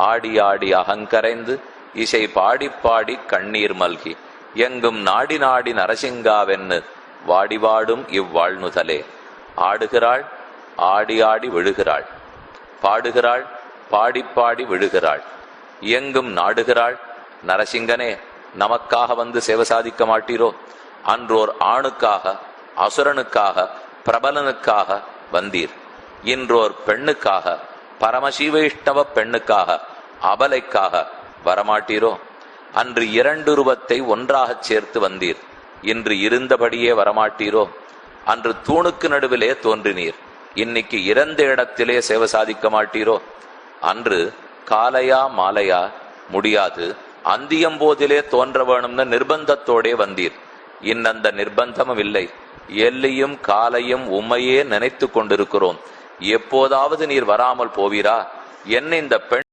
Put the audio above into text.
ஆடி ஆடி அகங்கரைந்து இசை பாடி பாடி கண்ணீர் மல்கி எங்கும் நாடி நாடி நரசிங்காவென்னு வாடிவாடும் இவ்வாழ்நுதலே. ஆடுகிறாள், ஆடி ஆடி விழுகிறாள். பாடுகிறாள், பாடி பாடி விழுகிறாள். எங்கும் நாடுகிறாள். நரசிங்கனே, நமக்காக வந்து சேவை சாதிக்க மாட்டீரோ? அன்றோர் ஆணுக்காக, அசுரனுக்காக, பிரபலனுக்காக வந்தீர். இன்றோர் பெண்ணுக்காக, பரமசிவைஷ்ணவ பெண்ணுக்காக, அபலைக்காக வரமாட்டீரோ? அன்று 2 ரூபத்தை ஒன்றாகச் சேர்த்து வந்தீர். இன்று இருந்தபடியே வரமாட்டீரோ? அன்று தூணுக்கு நடுவிலே தோன்றினீர். இன்னைக்கு இறந்த இடத்திலே சேவை சாதிக்க மாட்டீரோ? அன்று காலையா மாலையா முடியாது, அந்தியம்போதிலே தோன்ற வேணும்னு நிர்பந்தத்தோடே வந்தீர். இன்னந்த நிர்பந்தமும் இல்லை. எல்லையும் காலையும் உம்மையே நினைத்து கொண்டிருக்கிறோம். எப்போதாவது நீர் வராமல் போவீரா? என்ன இந்த பெண்